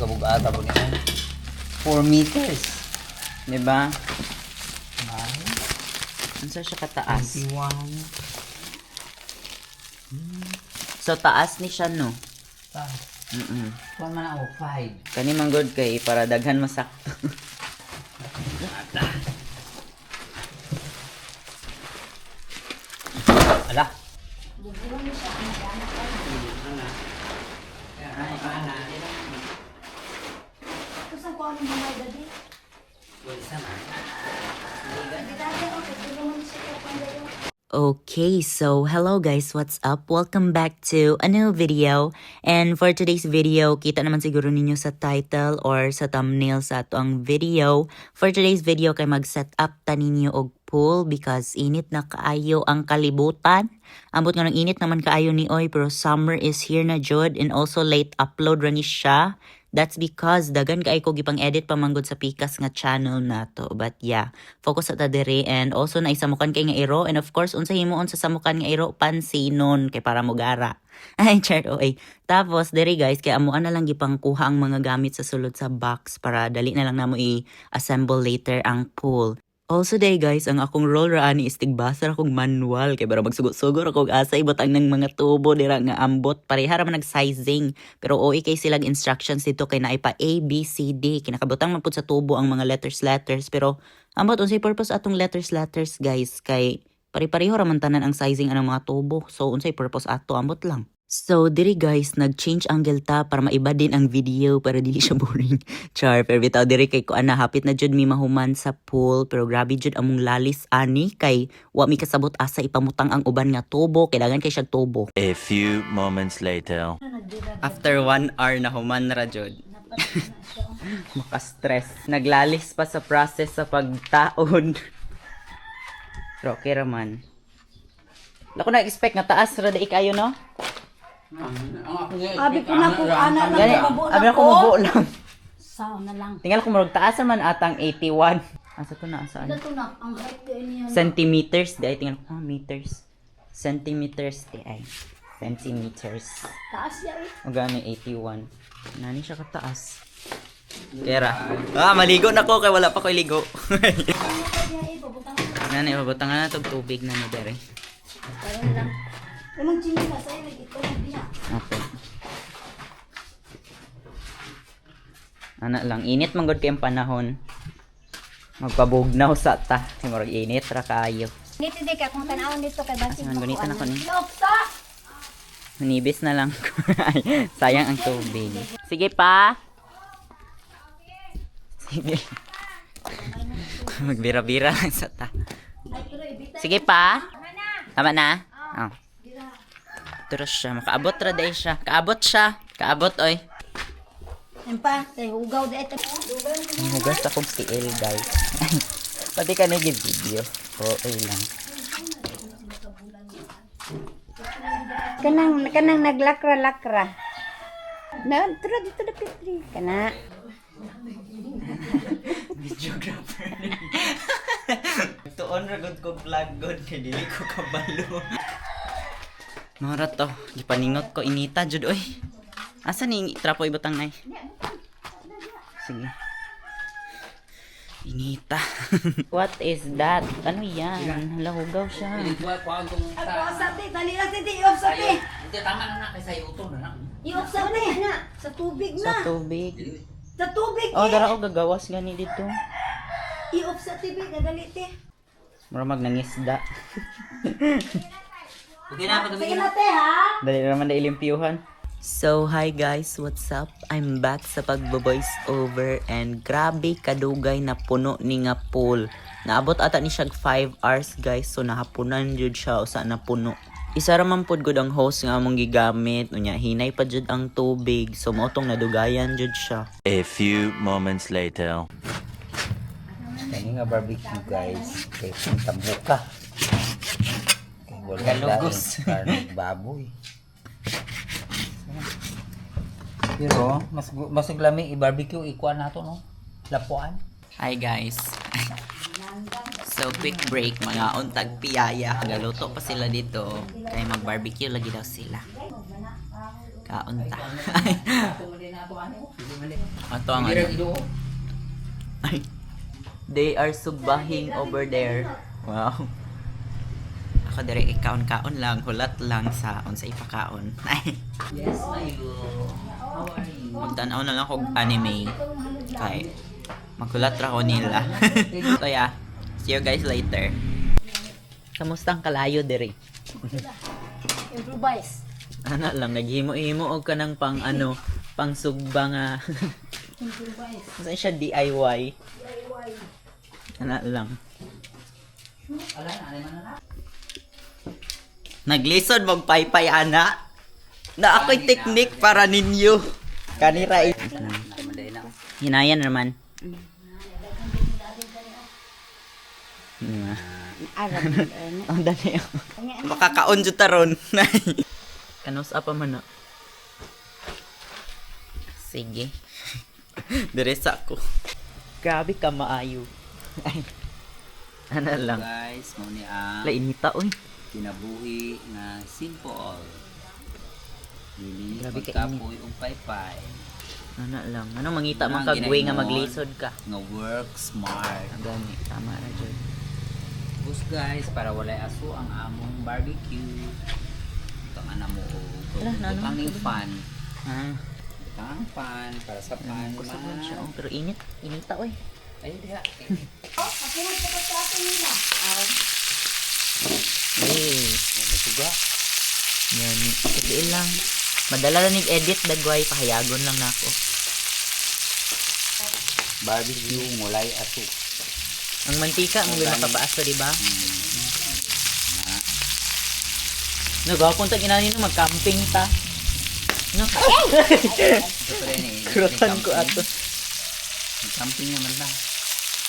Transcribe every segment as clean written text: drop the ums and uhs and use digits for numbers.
kabugata po niya. 4 meters. Diba? Ano siya kataas? 21. So, taas ni siya, no? Kuan man ako, 5. Kani man good kay para daghan masakto. Ala. Okay, so hello guys, what's up? Welcome back to a new video. And for today's video, kita naman siguro ninyo sa title or sa thumbnail sa ato ang video. For today's video, kay mag-set up ta ninyo og pool because init na kaayo ang kalibutan. Ambot nga ng init naman kaayo ni Oy, pero summer is here na jud, and also late upload ra ni siya. That's because dagan kay ko gipang edit pamanggod sa Pikas nga channel nato. But yeah, focus sa ta diri, and also na isamukan kay nga iro, and of course unsa himuon sa samukan nga iro, pansinon kay para mo gara. Ay chat oy. Tapos diri guys, kay amuan na lang gipang kuha ang mga gamit sa sulod sa box para dali na lang namo i-assemble later ang pool. Also day guys, ang akong roll raani is tigbasa akong manual kay para magsugot-sugor akong asa ibutang ng mga tubo dira nga ambot pareha ra man nag-sizing, pero OA kay silang instructions dito kay naay pa A, B, C, D kinakabutang man pud sa tubo ang mga letters pero ambot unsay purpose atong letters guys, kay pare-pareho ra man tanan ang sizing anang mga tubo, so unsay purpose ato ambot lang. So, diri guys, nag-change angle ta para maiba din ang video para dili siya boring. Char, pero bitaw diri kay ko ana hapit na jud mi mahuman sa pool, pero grabe jud among lalis ani kay wa mi kasabot asa ipamutang ang uban nga tubo, kailangan kay siya tubo. A few moments later. After 1 hour na human ra jud. Maka-stress. Naglalis pa sa process sa pagtaon. Pero okay ra man. Lako na-expect nga taas ra dai kayo, no? Abi ko na po, ana na Gani, mabo abi na na ko mubo lang. Sao na lang. Tinggal ko murag taas man atang 81. Asa to na asaan? Ito na, ang height ko niya. Centimeters di ay tinggal ko meters. Centimeters di ay. Centimeters. Taas yan eh. O gani 81. Nani siya kataas. Kera. Maligo na ko kay wala pa ko iligo. Nani pabutangan na tog tubig na ni dere. Parang lang. Anong chimika sa'yo? Ito na diya. Okay. Ana lang, init man gud kay ang panahon. Magpabugnaw sa ta. Murag init ra kaayo. Dito di ka kung tanawon dito kay Basig. Asan gunita na ko ni? Loksa! Manibis na lang ko. Ay, sayang ang tubig. Sige pa. Sige. Magbira-bira lang sa ta. Sige pa. Tama na? Oh. Turo siya. Makaabot ra day siya. Kaabot siya. Kaabot oy. Yan pa, kay hugaw di ito. Hugas akong TL guys. Pati ka naging video. Okay lang. Kanang naglakra-lakra. Na, tira dito na pitri. Kana. Videographer. Tuon ra gud ko vlog gud kay dili ko kabalo. Mara to, gipaningot ko inita jud oy. Asa ni trapo ibutang nay? Sige. Inita. What is that? Ano yan? Lahugaw siya. Sati, dali lang titi, i-off sati. Hindi, tama na kaysa iuto na lang. I-off sati na. Sa tubig Sa na. tubig. Sa tubig Oh, eh. dara ko gagawas gani dito. I-off sa tubig, nadali te. Mura magnangisda. Okay na, Sige na te ha. Dali naman na ilimpyuhan. So, hi guys, what's up? I'm back sa pagbo-voice over, and grabe kadugay na puno ni nga pool. Naabot ata ni siya 5 hours guys, so nahapunan jud siya usa na puno. Isa ra man pud gud ang hose nga among gigamit, unya hinay pa jud ang tubig, so motong nadugayan jud siya. A few moments later. Kani nga barbecue guys. Kay tambuka. Kay wala Galugos. daing baboy. Pero mas lami i-barbecue ikuan nato no. Lapuan. Hi guys. So, quick break, mga untag piyaya. Galuto pa sila dito. Kaya mag-barbecue lagi daw sila. Kaunta. Ato ang ano. Ay. They are subahing over there. Wow. Ako dire ikaon-kaon lang, hulat lang sa unsay pakaon. Ay. Yes, Mayu. How are you? Magtanaw na lang kog anime. Kay maghulat ra ko nila. So yeah. See you guys later. Kamusta ang kalayo dire? Improvise. Ana lang naghimo-himo og kanang pang ano, pang sugba nga. Improvise. Saan siya DIY? Ana lang. Naglisod mong paypay ana. Na ako'y technique para ninyo. Kanira hinayan naman. Arab. Ang dali. Makakaon jud taron. Kanus apa man na? Sige. Diresa ko. Grabe ka maayo. Ay. Ano lang. Guys, mo ni ang Lainita oy. kinabuhi na simple. Dili Grabe ka magkapoy og paypay. Ano lang. Ano mangita man Ang kagway nga ginaingon. maglisod ka. Nga work smart. Gani tama ra jud. Bus guys, para walay aso ang among barbecue. Ito nga na mo Wala, og ano? ang fan. Ah, Ito ang fan para sa pan kusog lang siya. man. Oh, pero init. Inita oy. Ay diha. Hey. Masuga. Yan. Kasi lang. Madala lang edit dagway. Pahayagon lang nako. Barbecue mulay aso. Ang mantika mo gyud makapaaso di ba? Nagapon ta kinani no mag-camping ta. No. Ito pa rin eh. Kurutan ko ato. Camping naman lang.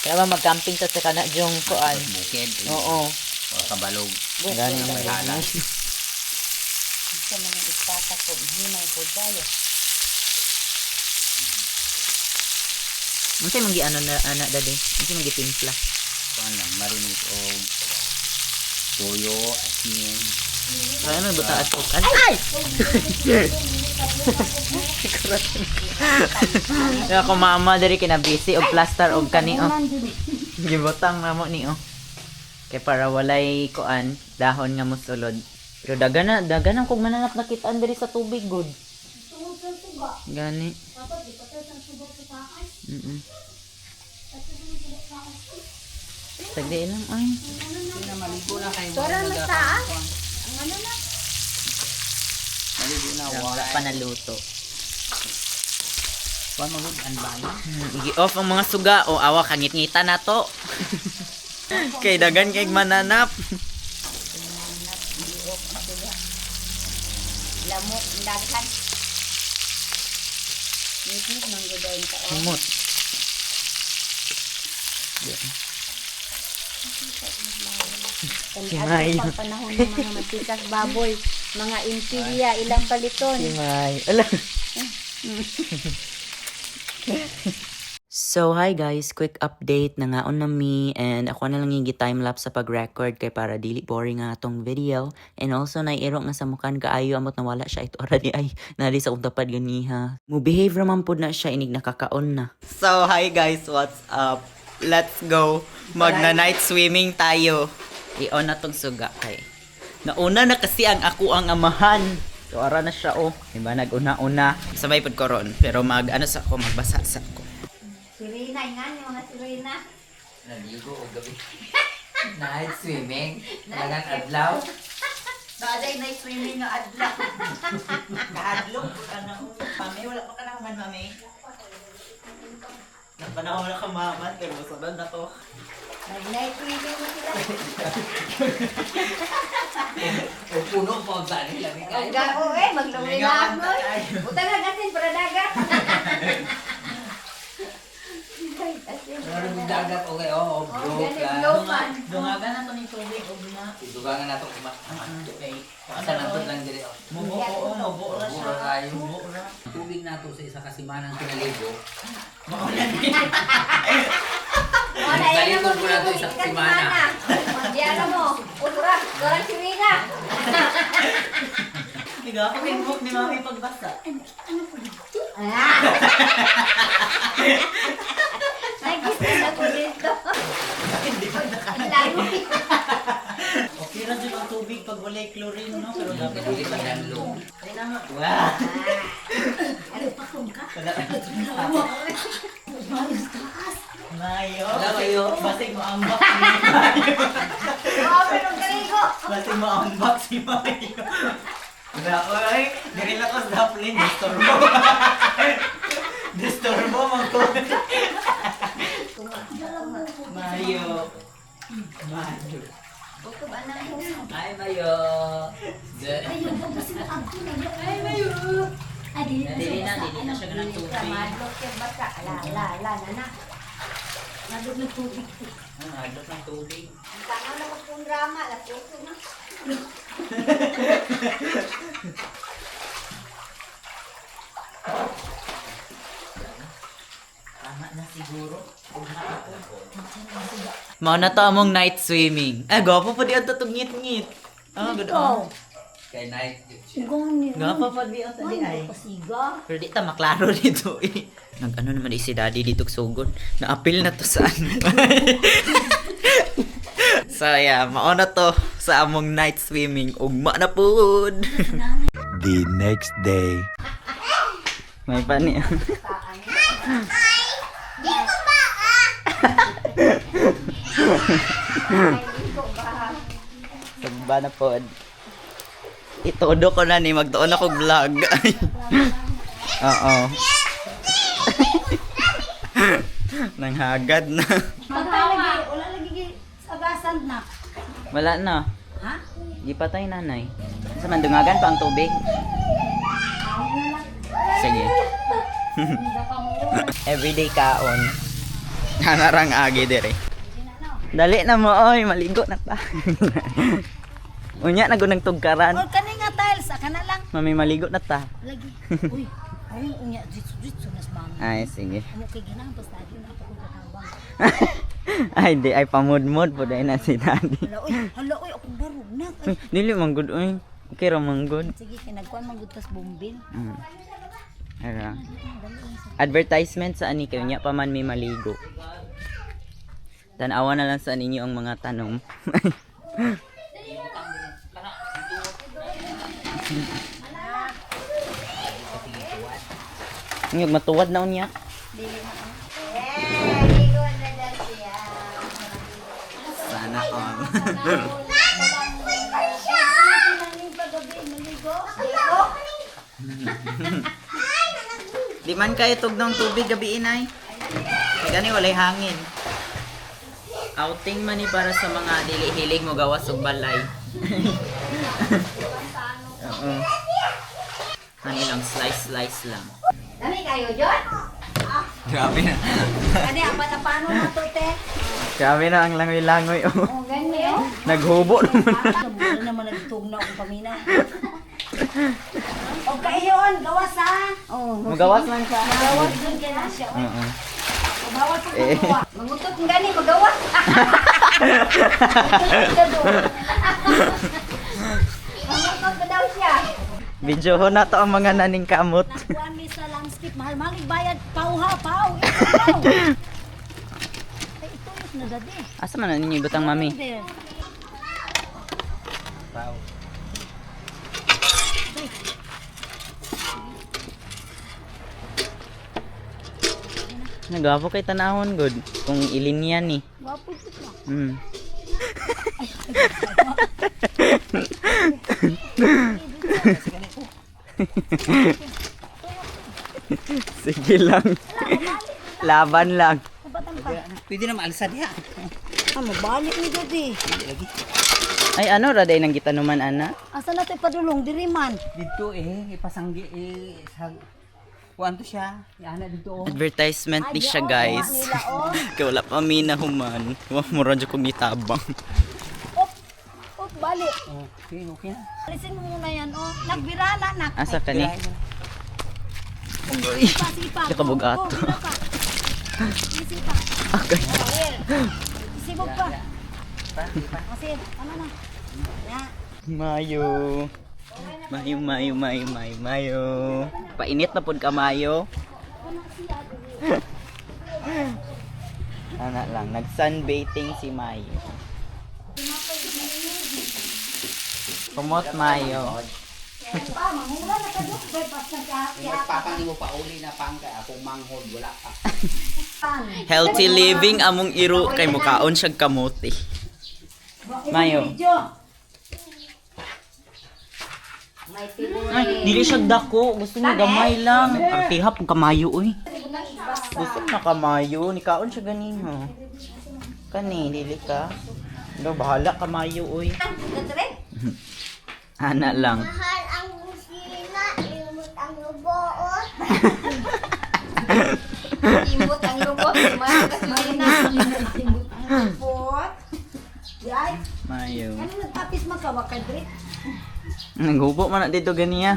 Kaya ba mag-camping ta sa kana jong kuan. Bukid. Oo. O kabalog. Gani ang May hala. Sa mga istata ko, hinay po tayo. Unsay mong giano na ana dadi? Unsay mong gitimpla? Kuan lang, marinate o toyo, asin. Ay ano buta asukal? Ay! Ya ko mama diri kinabisi og plaster og kani oh. Gibutang na mo ni oh. Kay para walay kuan dahon nga mosulod. Pero dagan ang kog mananap nakitaan diri sa tubig good. Gani. Sagdi lang ay. Maligo na kayo. Tora na taas. Ang ano na? Maligo na. Wala pa naluto. Kuan magud an bala. Igi-off ang mga suga o awa kangit-ngita na to. Kay dagan kay mananap. Lamok, daghan. Nit-nit nang gudain ka. Humot. Kimay. Pang panahon ng mga matikas baboy, mga interior, ilang paliton. Kimay. Ala. So, hi guys, quick update na ngaon na mi and ako na lang yung time-lapse sa pag-record kay para dili boring nga atong video and also nairo nga sa mukan kaayo amot nawala siya ito already ay nali sa untapad ganiha. Mo behave raman pud na siya inig nakakaon na. So, hi guys, what's up? Let's go. Magna-night swimming tayo. I-on na tong suga kay. Nauna na kasi ang ako ang amahan. So, ara na siya oh. Diba, nag-una-una. Sabay pud ko ron. Pero sa ako, magbasa sa ako. Sirina, nga yung mga sirina. Naligo o gabi. Night swimming. Talagang adlaw. Naaday night swimming na adlaw. Kaadlok ka na. Mami, wala pa ka na man, mami. Napanahon na ka mama, pero masabad na to. Nag-night swimming mo sila. O puno po ang saan nila. Ang gao maglumi na ako. Utang na gasin para dagat. Meron yung dagat, okay, oo. Broke ganun, lang. low-man. Dungagan na to ni tubig, o na. Dugangan na ito kumas. Okay. Asan ang lang diri. Mubo ko, mubo ra siya. Mura kayo. Mubo ra. Tubig na to sa isa kasimanang kinaligo. Ay, Balik ko na ito isang simana. Di alam mo. Ulura. Dorang si Rina. Higa ako pinbook ni Mami pagbasa. Nagisa na ko dito. Hindi pa Ang layo. Okay ra dyan ang tubig pag walay chlorine, no? Pero dapat Hindi pa danlo. ay naman. Wow! Ano pa kung ka? Mayo. Wala kayo. Basig mo ambak si Mayo. Oo, pero galigo. Basig mo ambak si Mayo. Na, oy, diri lang ko sa daplin, disturbo. Disturbo man ko. Mayo. Mayo. Buto ba na mo? Ay, Mayo. Ay, mayo. Dili na siya ganang tubig. Madlok yung bata. La, na. Madlok ng tubig. Adlok ng tubig. Tanga na ko pong drama. Lapuso na. Tama na siguro. Mao na to among night swimming. Gwapo pa di ang tatog ngit-ngit. Good on. Kay night. Gwapo pa di ang tadi ay. Pasiga. Pero di ta maklaro dito eh. Nag-ano naman di si daddy dito sugod. Na-appeal na to sa ano. So yeah, mao na to sa among night swimming. Ugma na pud. The next day. May pani. Sagba na pod. Itodo ko na ni magtuon ako vlog. Oo. Nanghagad na. Wala lagi sagasan na. Wala na. Ha? Di patay nanay. Sa mandungagan pa ang tubig. Sige. Everyday kaon. Hanarang agi dire. Dali na mo oy, maligo na ta. Unya na gunang tugkaran. O kani nga tiles, aka na lang. Mami maligo na ta. Lagi. Uy, ayun unya ditso nas mama. Ay sige. Amo kay ginang basta di na ako kakabang. Ay di ay pamudmod po dahil na si daddy. Hala uy, ako darog na. Uy, dili manggod oy. Okay ra manggod. Sige, kinagkuan magbutas bumbil. Ara. Advertisement sa ani kayo nya pa man may maligo. Tanawa na lang sa ninyo ang mga tanong. Ngayong matuwad na unya. Sana all. Di man kayo tug ng tubig gabi inay. Kaya gani walay hangin. Outing man ni para sa mga dili hilig mo gawas og balay. Oo. Ano lang slice lang. Dami kayo, John? Grabe na. Kani apat na paano na to, te? Grabe na ang langoy-langoy. Oh. O, ganyan. Naghubo naman. Mura naman nagtug na akong pamina. O, kayon, gawas ha? O, Magawas lang siya. gawas dun kaya na siya. Oo. Bawal sa kukuha. Mangutot ng gani, magawas. Mangutot ka daw siya. Videoho na to ang mga naning kamot. Kuan mi sa landscape, mahal-mahal bayad. Pau ha, pau. Ay, ito yung na dadi. Asa man na ninyo ibutang mami? There. Nagapo kay tanahon good. Kung ilinya ni. Wapo ito na. Sige lang. Laban lang. Pwede na maalsa diha. Mabalik ni dadi. Ay ano ra day nang gitanuman ana? Asa na tayo padulong, diri man. Dito ipasanggi sa kuan to siya. Yana dito. Advertisement ni siya guys. Kaya wala pa mi na human. Mura dyan kong itabang. Op, balik. Okay na. Alisin mo muna yan, oh. Nagbirala na. Asa ka ni? Sipa. Nakabugato. Okay. Sibog pa. Kasi, ano na. Mayo. Mayo. Painit na pud ka Mayo. Ana lang, nag-sunbathing si Mayo. Kumot Mayo. Nagpapang mo pa uli na pang kay akong manghod wala pa. Healthy living among iro kay mukaon siyag kamote. Mayo. Ay, dili siya dako. Gusto niya gamay lang. Ang tihap ng kamayo, uy. Gusto na kamayo. Nikaon siya ganino. Kani, dili ka. No, bahala kamayo, uy. Ana lang. Mahal ang busina, imot ang luboot. Imot ang lubot. Mahal kasi na. Imot ang lubot. Yay. Mayo. Ano nagtapis magkawakad rin? Naghubo man na dito ganiya.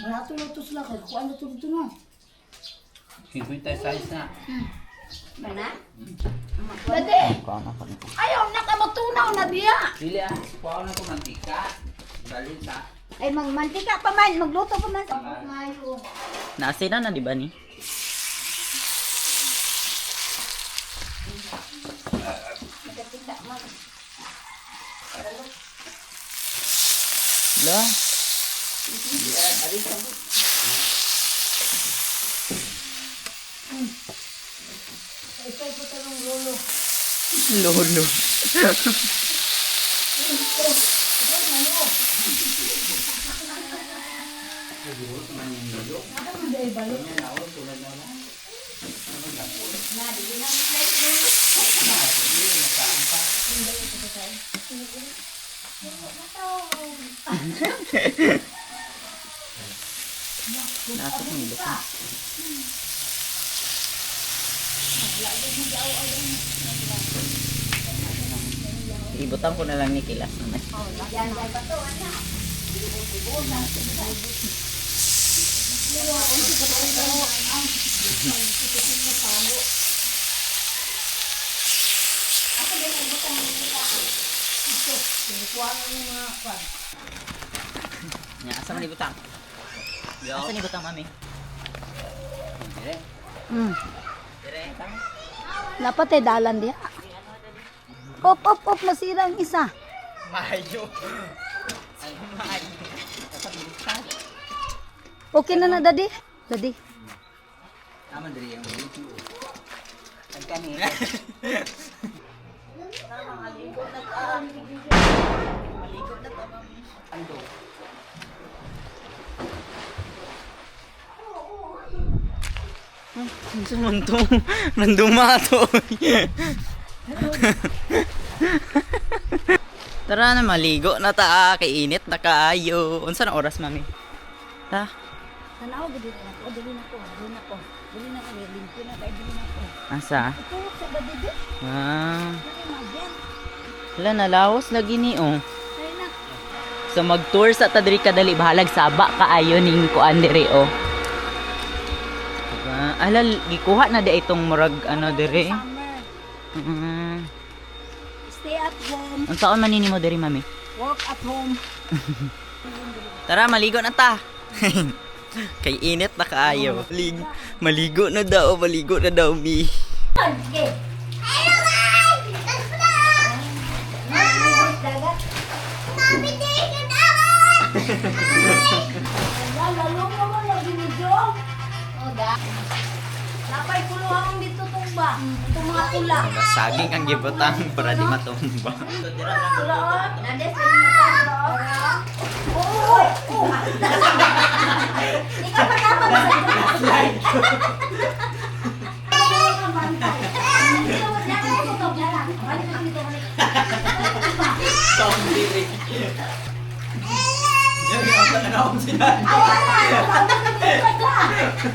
Wala ito lutos lang. Kung ano ito dito na. 50 size na. Mana? Dade! Mukaon ako nito. Ayaw na ka matunaw na diya. Dili kuha na ko mantika. Dali sa Ay, mantika pa man. Magluto pa man. Mayo. Naasina na, di ba ni? Nagkakita man. La. Ito po talong lolo. Lolo. Nasa kong ilok. Ibutan ko na lang ni Kilas naman. Asa man ibutang? Asa ni ibutang, mami? dire. Dire, tama. Dapat ay dalan diya. Op, masira ang isa. Mayo. Okay na na, Daddy? Daddy. Tama dire yung video. Ang kanin. Ando. Sumunto. Nanduma to. Tara na, maligo na ta. Kay init na kaayo. Unsa na oras, mami? Ta? Tanaw, dili na ko. Dili na ko. Limpyo na kayo, dili na ko. Asa? Ito, sa badidi. Ah. Dili na dyan. Wala, nalaos lagi ni, oh. Kaya na. So mag-tour sa Tadri kadali bahalag saba kaayo ning kuan diri, oh. Diba? Ala, gikuha na di itong murag ano diri. Summer. Stay at home. Unsa man nini mo diri, mami? Work at home. Tara, maligo na ta. Kay init na kaayo. Maligo na daw, mi. Okay. Hello guys! Dagat. Mami, take it out! Lalo mo lagi ni Jong. O da. Napay kuluhang dito tumba. Itong mga tula. Saging ang gibutang para di matumba. Tula o. Nades ka dito. Oo. Ikaw pa dapat slide.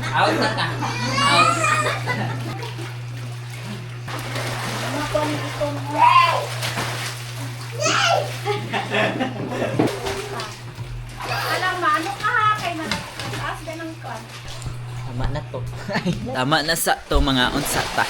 Out na ta. Out. Alam mo, ano ka ha? Kay taas ka ng kan. Ay, tama na sa to mga unsa ta.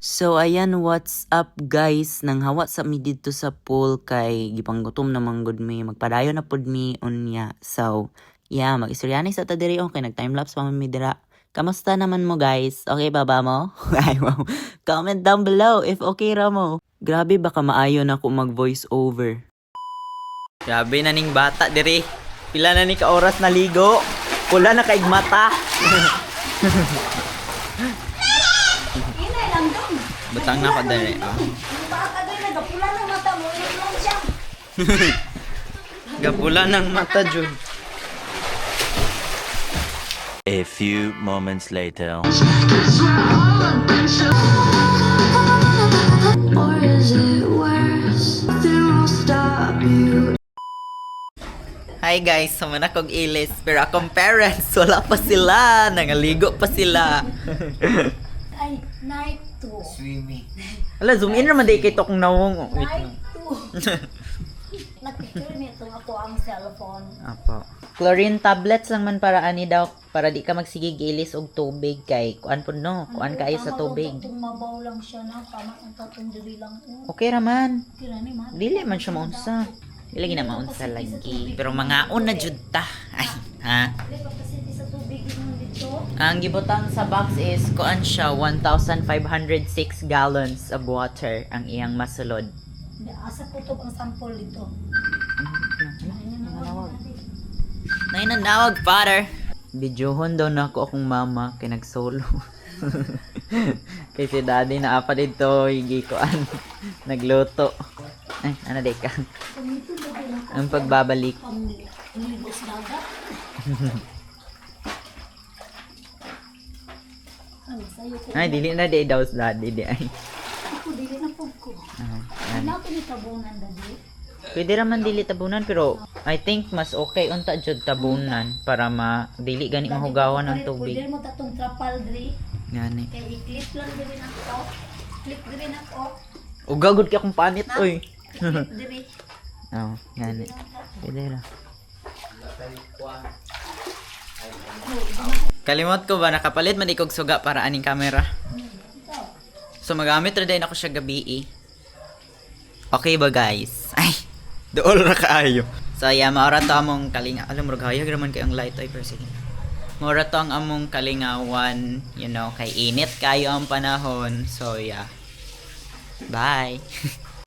So ayan, what's up guys? Nang hawa sa mi dito sa pool kay gipanggutom na manggod mi, magpadayon na pud mi unya. So yeah, mag-istoryanin sa ta diri kay nag time lapse pa man mi dira. Kamusta naman mo guys? Okay ba mo? Ay wow. Comment down below if okay ra mo. Grabe baka maayo na ako mag voice over. Grabe na ning bata diri. Pila na ni ka oras na ligo. Pula na kaig mata. Inay lang doon. Butang na ko diri. Oh. Ang bata doon, nagapula ng mata mo. Inay lang siya. Gapula ng mata jud. A few moments later. Or is it worse? Nothing will stop you. Hi guys, sama na kog ilis. Pero akong parents, wala pa sila. Nangaligo pa sila. Ay, night 2. Swimming. Ala, zoom in naman di kay tokong nawong. Wait Night lang. 2. Nag-picture nito ako ang cellphone. Apo. Chlorine tablets lang man para ani daw. Para di ka magsigig ilis og tubig kay kuan po no. Kuan kayo sa tubig. Kung mabaw lang siya na, tama ang tatong diri lang. Okay raman. Kira ni man. Dili man siya maunsa. Dili na maunsa lagi. Pero mga una jud ta. Ay, ha? Dili pa kasi sa tubig mo dito. Ang gibutang sa box is kuan siya 1,506 gallons of water ang iyang masulod. Asa kutob ang sample dito. Nanawag, father. Videohon daw na ako akong mama kay nagsolo. Kay si daddy na apa dito higi koan nagluto. Ay, ano day ka? Ang pagbabalik. Ang ligos dagat. Ano sa'yo ko? Ay, dili na day daw sa daddy di ay. Ako, dili na po ko. Yan. Ano ko ni tabunan dali? Pwede raman dili tabunan pero I think mas okay unta jud tabunan para dili gani mahugawan ng tubig. Pwede mo tatong trapal diri. Gani. Kaya i-clip lang diri na ko. Clip diri na ko. Ugagod ka kung panit oy. Clip diri. Oh, gani. Pwede ra. Kalimot ko ba nakapalit man ikog suga para aning camera. So magamit ra din ako siya gabi. Okay ba guys? Ay, dool ra kaayo. So yeah, maora to among kalinga. Alam mo hayag raman kay ang light ay per sige. Maora to ang among kalingawan, you know, kay init kayo ang panahon. So yeah. Bye.